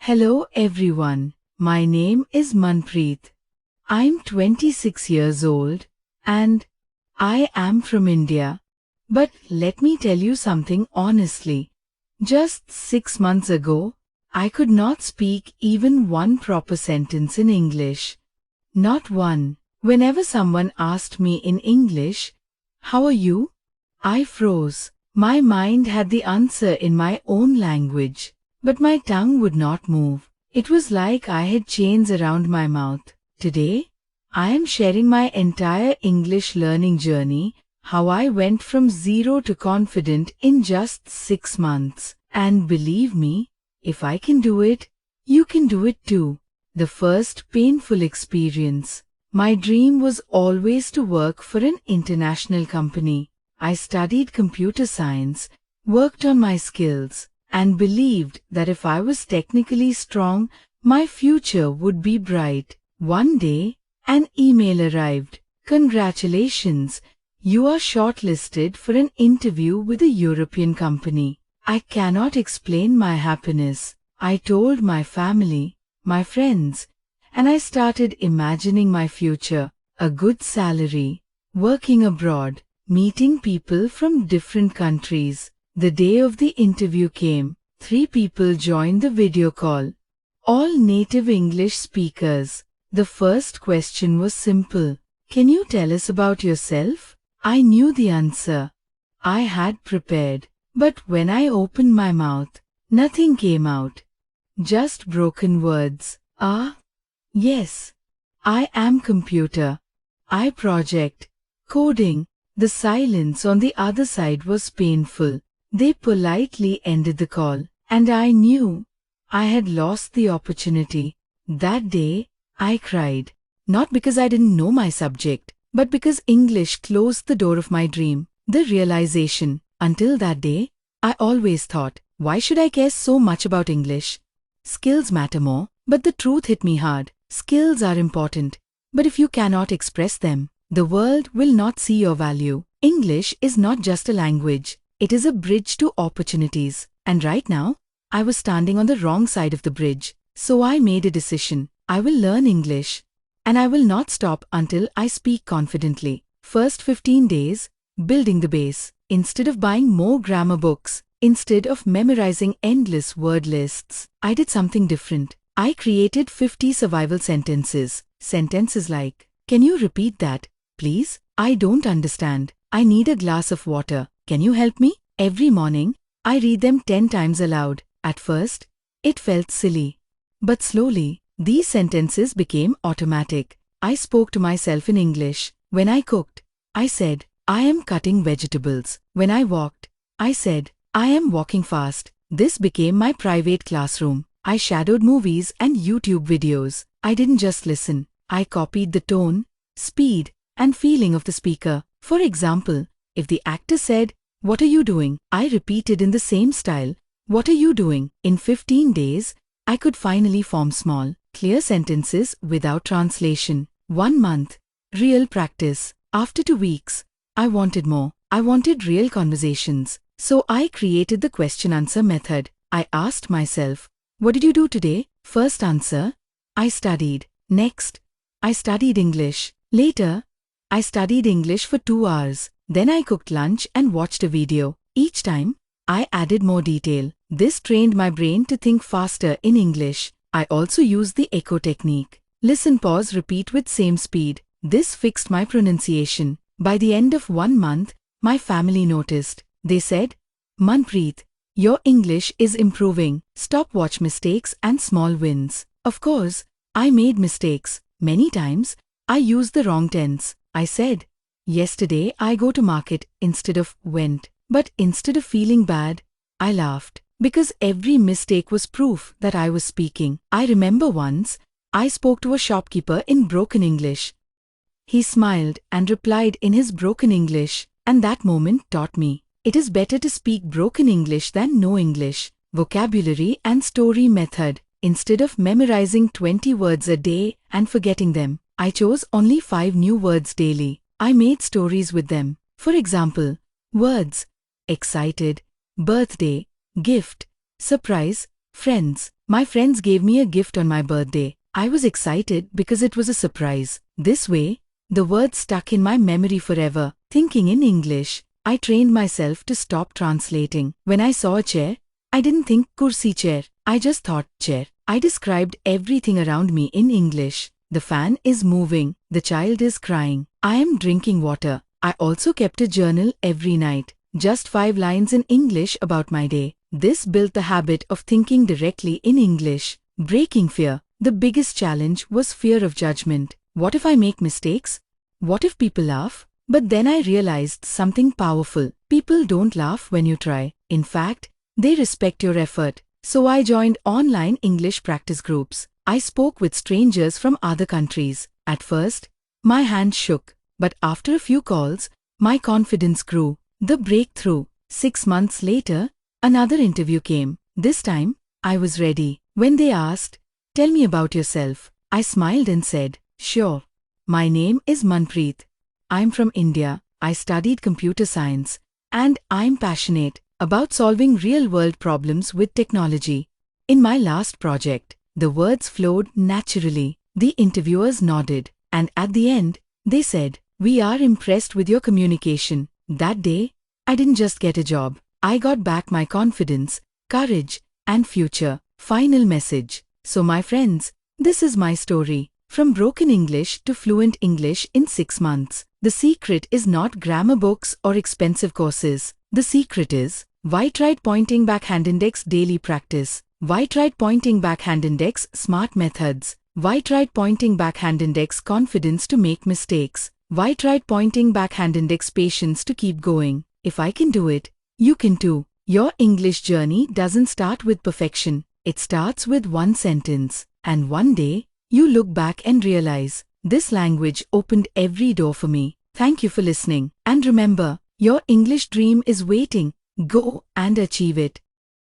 Hello everyone, my name is Manpreet. I'm 26 years old and I am from India. But let me tell you something honestly. Just 6 months ago, I could not speak even one proper sentence in English. Not one. Whenever someone asked me in English, "How are you?" I froze. My mind had the answer in my own language. But my tongue would not move. It was like I had chains around my mouth. Today, I am sharing my entire English learning journey, how I went from zero to confident in just 6 months. And believe me, if I can do it, you can do it too. The first painful experience. My dream was always to work for an international company. I studied computer science, worked on my skills, and believed that if I was technically strong, my future would be bright. One day, an email arrived. "Congratulations, you are shortlisted for an interview with a European company." I cannot explain my happiness. I told my family, my friends, and I started imagining my future, a good salary, working abroad, meeting people from different countries. The day of the interview came. 3 people joined the video call. All native English speakers. The first question was simple. "Can you tell us about yourself?" I knew the answer. I had prepared. But when I opened my mouth, nothing came out. Just broken words. Yes. I am computer. I project. Coding. The silence on the other side was painful. They politely ended the call, and I knew I had lost the opportunity. That day, I cried. Not because I didn't know my subject, but because English closed the door of my dream. The realization, until that day, I always thought, why should I care so much about English? Skills matter more, but the truth hit me hard. Skills are important, but if you cannot express them, the world will not see your value. English is not just a language. It is a bridge to opportunities. And right now, I was standing on the wrong side of the bridge. So I made a decision. I will learn English. And I will not stop until I speak confidently. First 15 days, building the base. Instead of buying more grammar books, instead of memorizing endless word lists, I did something different. I created 50 survival sentences. Sentences like, "Can you repeat that, please? I don't understand. I need a glass of water. Can you help me?" Every morning, I read them 10 times aloud. At first, it felt silly. But slowly, these sentences became automatic. I spoke to myself in English. When I cooked, I said, "I am cutting vegetables." When I walked, I said, "I am walking fast." This became my private classroom. I shadowed movies and YouTube videos. I didn't just listen. I copied the tone, speed, and feeling of the speaker. For example, if the actor said, "What are you doing?" I repeated in the same style, "What are you doing?" In 15 days, I could finally form small, clear sentences without translation. 1 month. Real practice. After 2 weeks, I wanted more. I wanted real conversations. So I created the question-answer method. I asked myself, "What did you do today?" First answer, "I studied." Next, "I studied English." Later, "I studied English for 2 hours." Then I cooked lunch and watched a video. Each time, I added more detail. This trained my brain to think faster in English. I also used the echo technique. Listen, pause, repeat with same speed. This fixed my pronunciation. By the end of 1 month, my family noticed. They said, "Manpreet, your English is improving. Stop, watch mistakes and small wins." Of course, I made mistakes. Many times, I used the wrong tense. I said, "Yesterday I go to market" instead of "went." But instead of feeling bad, I laughed. Because every mistake was proof that I was speaking. I remember once, I spoke to a shopkeeper in broken English. He smiled and replied in his broken English, and that moment taught me, it is better to speak broken English than no English. Vocabulary and story method. Instead of memorizing 20 words a day and forgetting them, I chose only 5 new words daily. I made stories with them. For example, words: excited, birthday, gift, surprise, friends. My friends gave me a gift on my birthday. I was excited because it was a surprise. This way, the words stuck in my memory forever. Thinking in English, I trained myself to stop translating. When I saw a chair, I didn't think kursi chair. I just thought chair. I described everything around me in English. The fan is moving. The child is crying. I am drinking water. I also kept a journal every night. Just 5 lines in English about my day. This built the habit of thinking directly in English. Breaking fear. The biggest challenge was fear of judgment. What if I make mistakes? What if people laugh? But then I realized something powerful. People don't laugh when you try. In fact, they respect your effort. So I joined online English practice groups. I spoke with strangers from other countries. At first, my hand shook. But after a few calls, my confidence grew. The breakthrough. 6 months later, another interview came. This time, I was ready. When they asked, "Tell me about yourself," I smiled and said, "Sure. My name is Manpreet. I'm from India. I studied computer science. And I'm passionate about solving real-world problems with technology." In my last project, the words flowed naturally. The interviewers nodded. And at the end, they said, "We are impressed with your communication." That day, I didn't just get a job. I got back my confidence, courage, and future. Final message. So my friends, this is my story. From broken English to fluent English in 6 months. The secret is not grammar books or expensive courses. The secret is White Right Pointing Backhand Index daily practice. White Right Pointing Backhand Index smart methods. White Right Pointing Backhand Index confidence to make mistakes. White Right Pointing Backhand Index patience to keep going. If I can do it, you can too. Your English journey doesn't start with perfection. It starts with one sentence. And one day, you look back and realize, this language opened every door for me. Thank you for listening. And remember, your English dream is waiting. Go and achieve it.